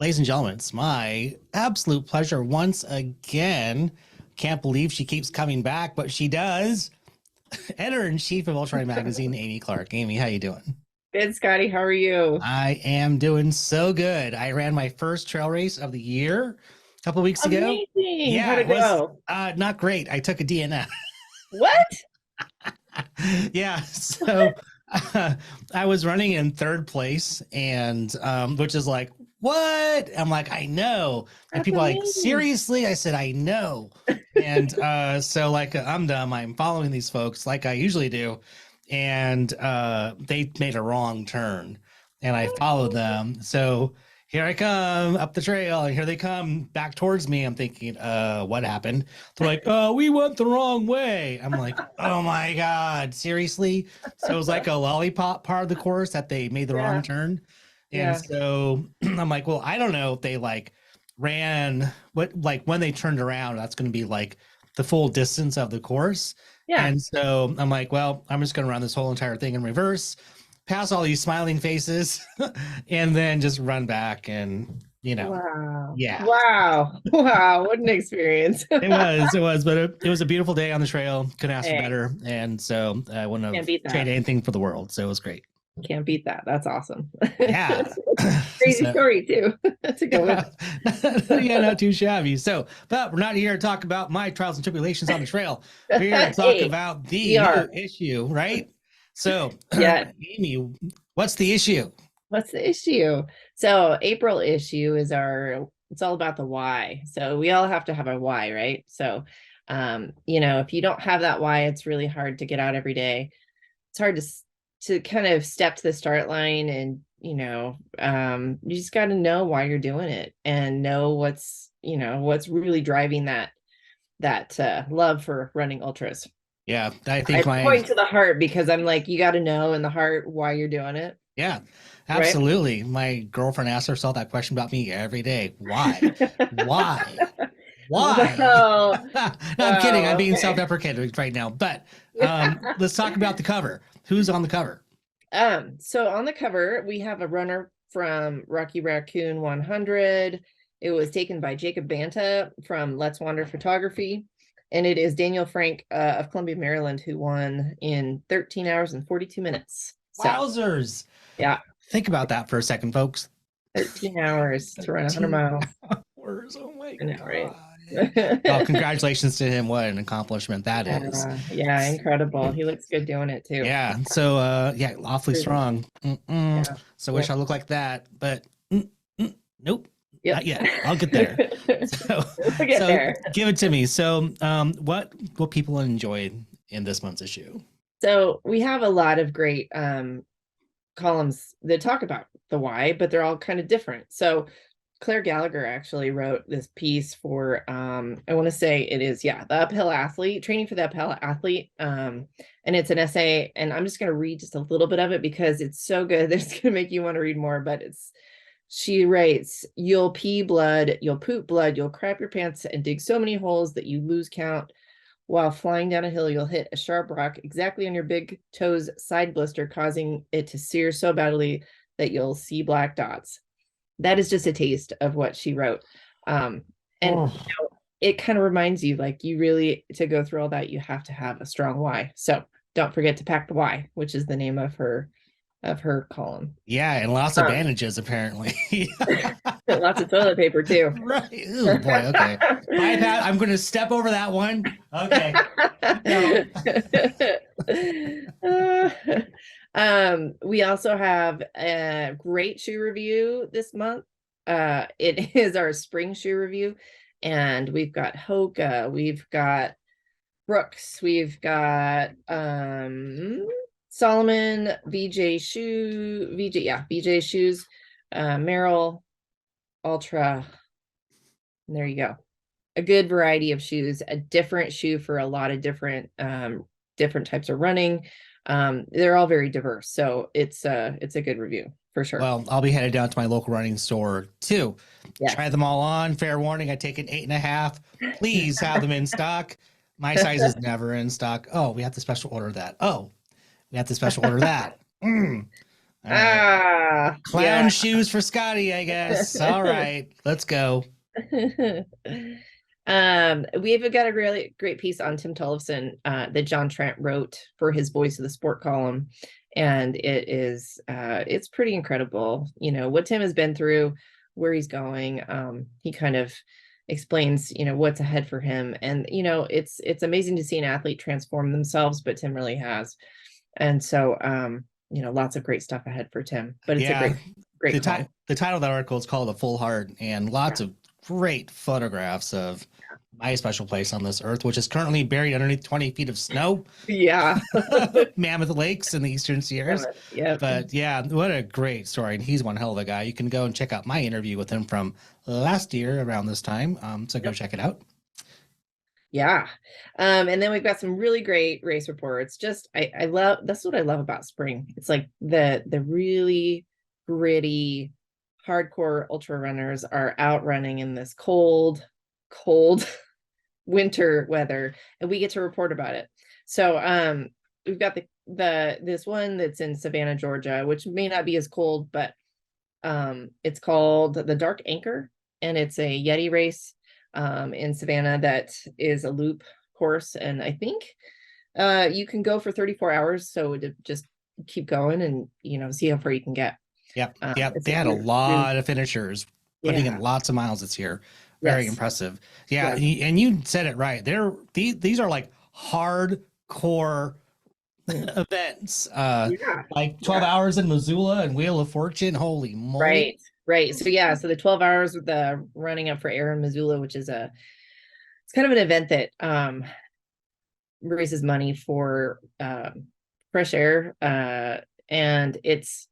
Ladies and gentlemen, it's my absolute pleasure once again. Can't believe she keeps coming back, but she does. Editor-in-chief of Ultrarunning Magazine, Amy Clark. Amy, how you doing? Good, Scotty. How are you? I am doing so good. I ran my first trail race of the yeyear a couple of weeks ago. Amazing. Yeah, How'd it it was go? not great. I took a DNF. What? Yeah, so I was running in third place, and which is like, what? I'm like, I know. And That's people are like, amazing. seriously? I said, I know. And so like I'm dumb. I'm following these folks like I usually do. And they made a wrong turn and I followed them. So here I come up the trail, and here they come back towards me. I'm thinking, what happened? They're like, oh, we went the wrong way. I'm like, oh my God, seriously? So it was like a lollipop part of the course that they made the wrong Yeah, turn. And yeah, so I'm like, well, I don't know if they like ran what, like when they turned around, that's going to be like the full distance of the course. yeah. And so I'm like, well, I'm just going to run this whole entire thing in reverse, pass all these smiling faces, and then just run back. And, Wow. yeah, Wow. Wow. What an experience. but it was a beautiful day on the trail. Couldn't ask for Hey, better. And so I wouldn't can't have beat that. traded anything for the world. So it was great. Can't beat that. That's awesome. Yeah. Crazy So, story too. To go with yeah. Yeah, not too shabby. So, but we're not here to talk about my trials and tribulations on the trail. We're here to it. talk Hey, about the we new are. issue, right? So, Yeah. Amy, what's the issue? What's the issue? So April issue is it's all about the why. So we all have to have a why, right? So if you don't have that why, it's really hard to get out every day. It's hard to kind of step to the start line, and you just got to know why you're doing it and know what's really driving that love for running ultras. Yeah, I think I my point to the heart because I'm like, you got to know in the heart why you're doing it, yeah, right? absolutely. My girlfriend asks herself that question about me every day. Why? Why? Why? Wow. No, I'm kidding. I'm Wow. being Okay. self-deprecating right now. But let's talk about the cover. Who's on the cover? So on the cover, we have a runner from Rocky Raccoon 100. It was taken by Jacob Banta from Let's Wander Photography. And it is Daniel Frank of Columbia, Maryland, who won in 13 hours and 42 minutes. So, Wowzers. yeah, Think about that for a second, folks. 13 hours to run 100 13 miles. hours. Oh my I know, right? God. Well, congratulations to him. What an accomplishment that is. Yeah, incredible. He looks good doing it too. Yeah. So, yeah, awfully strong. Yeah. So, wish Yep. I looked like that, but nope, Yep. not yet. I'll get there. So, We'll get so there. give it to me. So, what will people enjoy in this month's issue? So we have a lot of great columns that talk about the why, but they're all kind of different. So Claire Gallagher actually wrote this piece for I want to say it is, yeah, the uphill athlete, training for the uphill athlete. And it's an essay, and I'm just going to read just a little bit of it because it's so good that it's going to make you want to read more. But she writes, you'll pee blood, you'll poop blood, you'll crap your pants and dig so many holes that you lose count. While flying down a hill, you'll hit a sharp rock exactly on your big toe's side blister, causing it to sear so badly that you'll see black dots. That is just a taste of what she wrote. And Oh, it kind of reminds you, like, you really, to go through all that, you have to have a strong why. So don't forget to pack the why, which is the name of her column. yeah, and lots of bandages apparently. Lots of toilet paper too. Right. Oh boy. Okay. Bypass. I'm going to step over that one. Okay. No. We also have a great shoe review this month. It is our spring shoe review, and we've got Hoka, we've got Brooks, we've got Solomon, VJ shoes, Merrill, Ultra. And there you go. A good variety of shoes, a different shoe for a lot of different types of running. They're all very diverse, so it's a good review for sure. Well, I'll be headed down to my local running store too. Yes. Try them all on. Fair warning, I take an 8.5. Please have them in stock. My size is never in stock. Oh, we have to special order that. Oh, we have to special order that. All right. Clown Yeah. shoes for Scotty, I guess. All right, let's go. We've got a really great piece on Tim Tollefson that John Trent wrote for his Voice of the Sport column, and it's pretty incredible, what Tim has been through, where he's going. He kind of explains, what's ahead for him, and it's amazing to see an athlete transform themselves, but Tim really has. And so lots of great stuff ahead for Tim, but it's a Yeah, great column. the title of that article is called "A Full Heart," and lots of great photographs of my special place on this earth, which is currently buried underneath 20 feet of snow. Yeah. Mammoth Lakes in the Eastern Sierras. Yeah. But yeah, what a great story. And he's one hell of a guy. You can go and check out my interview with him from last year around this time. So go check it out. Yeah. And then we've got some really great race reports. Just I love, that's what I love about spring. It's like the really gritty, hardcore ultra runners are out running in this cold winter weather, and we get to report about it. So we've got this one that's in Savannah, Georgia, which may not be as cold, but it's called the Dark Anchor, and it's a Yeti race in Savannah that is a loop course, and I think you can go for 34 hours, so to just keep going and see how far you can get. Yep. They had a lot of finishers putting in lots of miles this year. Very impressive. Yeah, and you said it right. These are like hardcore events. Like 12 hours in Missoula and Wheel of Fortune. Holy moly. Right. So the 12 hours with the running up for air in Missoula, which is it's kind of an event that raises money for fresh air. And it's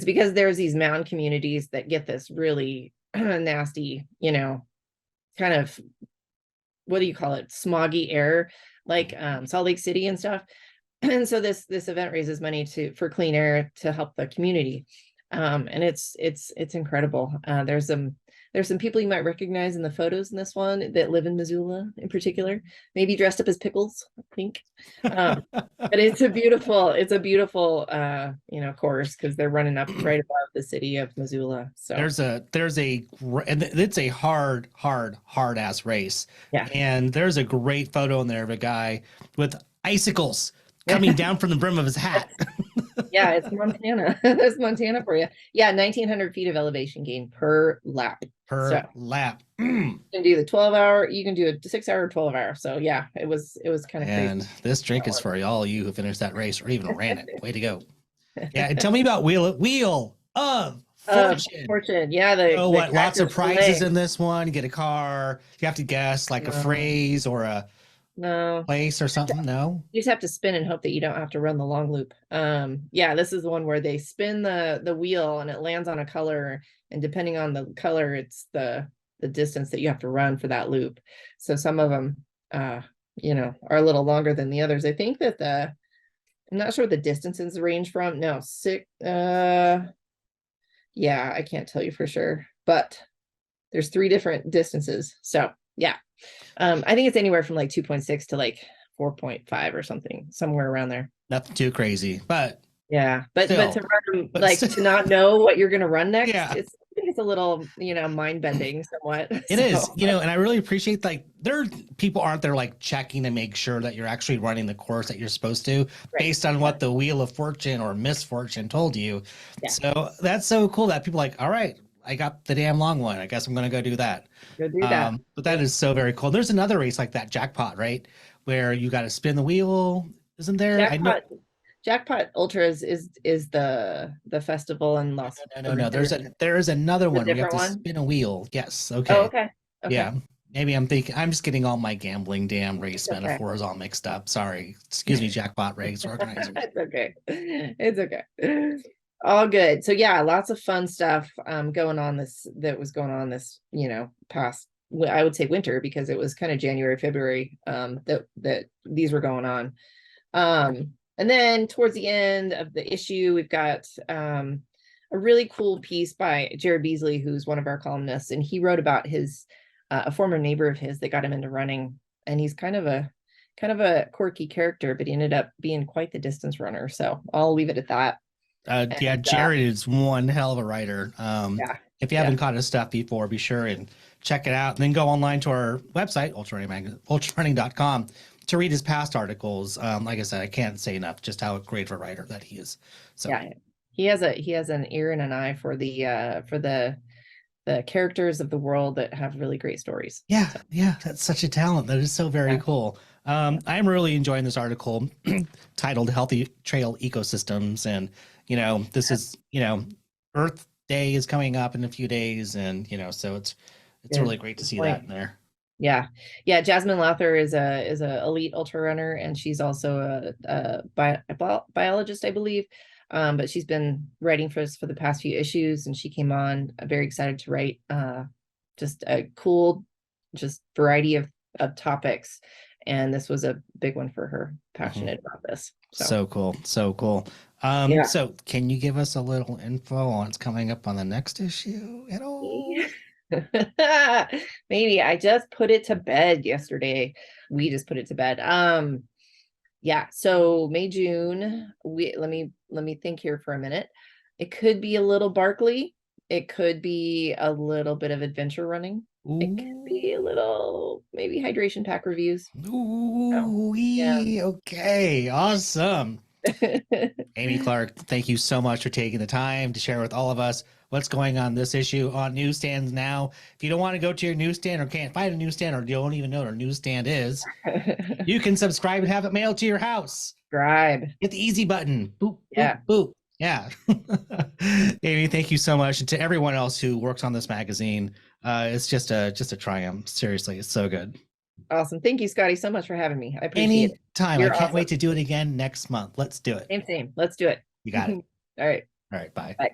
because there's these mountain communities that get this really nasty, kind of, what do you call it? Smoggy air, like Salt Lake City and stuff. And so this event raises money for clean air to help the community. And it's incredible. There's some people you might recognize in the photos in this one that live in Missoula in particular, maybe dressed up as pickles, I think. But it's a beautiful course, because they're running up right above the city of Missoula. So it's a hard ass race. Yeah. And there's a great photo in there of a guy with icicles coming down from the brim of his hat. Yeah, it's Montana. That's Montana for you. Yeah, 1,900 feet of elevation gain per lap. Lap. You can do the 12-hour, you can do a 6-hour, 12-hour. So yeah, it was kind of crazy. And this drink is for all you who finished that race or even ran it. Way to go. Yeah, and tell me about Wheel of Fortune. Yeah, lots of prizes in this one. You get a car. You have to guess like a phrase or a place or something. No, you just have to spin and hope that you don't have to run the long loop. This is the one where they spin the wheel and it lands on a color, and depending on the color, it's the distance that you have to run for that loop. So some of them are a little longer than the others. I think that I'm not sure what the distances range from. No, I can't tell you for sure, but there's 3 different distances. So yeah. I think it's anywhere from like 2.6 to like 4.5 or something, somewhere around there. Nothing too crazy, but but to run, to not know what you're going to run next, I think it's a little, mind bending somewhat. It is, and I really appreciate there people aren't there like checking to make sure that you're actually running the course that you're supposed to based on what the Wheel of Fortune or Misfortune told you. Yeah. So that's so cool that people are like, all right, I got the damn long one. I guess I'm going to go do that. But that is so very cool. There's another race like that, Jackpot, right? Where you got to spin the wheel. Isn't there? Jackpot Ultras is the festival in Las Vegas. No. There's another one where you have to spin a wheel. Yes. Okay. Oh, okay. Yeah. Maybe I'm just getting all my gambling damn race metaphors all mixed up. Sorry. Excuse me, Jackpot race organizers. It's okay. All good. So yeah, lots of fun stuff going on this past, I would say winter, because it was kind of January, February that these were going on. And then towards the end of the issue, we've got a really cool piece by Jared Beasley, who's one of our columnists, and he wrote about his a former neighbor of his that got him into running, and he's kind of a quirky character, but he ended up being quite the distance runner. So I'll leave it at that. Yeah, And Jared is one hell of a writer. yeah, If you yeah, haven't caught his stuff before, be sure and check it out. And then go online to our website, ultrarunning.com, to read his past articles. Like I said, I can't say enough just how great of a writer that he is. So yeah. He has an ear and an eye for the characters of the world that have really great stories. yeah, So yeah, that's such a talent. That is so very yeah, cool. yeah, I'm really enjoying this article titled Healthy Trail Ecosystems. And, this is, Earth Day is coming up in a few days. And, so it's good. really great to Good see that point. in there. Yeah, yeah. Jasmine Lawther is a elite ultra runner, and she's also a biologist, I believe. But she's been writing for us for the past few issues, and she came on. Very excited to write just a cool, just variety of topics, and this was a big one for her. Mhm. Passionate about this, so So cool. So cool. yeah. So can you give us a little info on what's coming up on the next issue at all? Maybe I just put it to bed yesterday. We just put it to bed. Yeah, so May, June, we let me think here for a minute. It could be a little Barkley. It could be a little bit of adventure running. It could be a Ooh. little maybe hydration pack reviews. Oh, Ooh, yeah. okay, awesome. Amy Clark, thank you so much for taking the time to share with all of us what's going on this issue on newsstands now. If you don't want to go to your newsstand or can't find a newsstand or don't even know what a newsstand is, you can subscribe and have it mailed to your house. Scribe. Hit the easy button. Boop, boop, Yeah. boop. Yeah. Amy, thank you so much. And to everyone else who works on this magazine, it's just a triumph. Seriously, it's so good. Awesome. Thank you, Scotty, so much for having me. I appreciate it. Anytime. I You're can't awesome. wait to do it again next month. Let's do it. Same, same. Let's do it. You got it. All right. All right. Bye. Bye.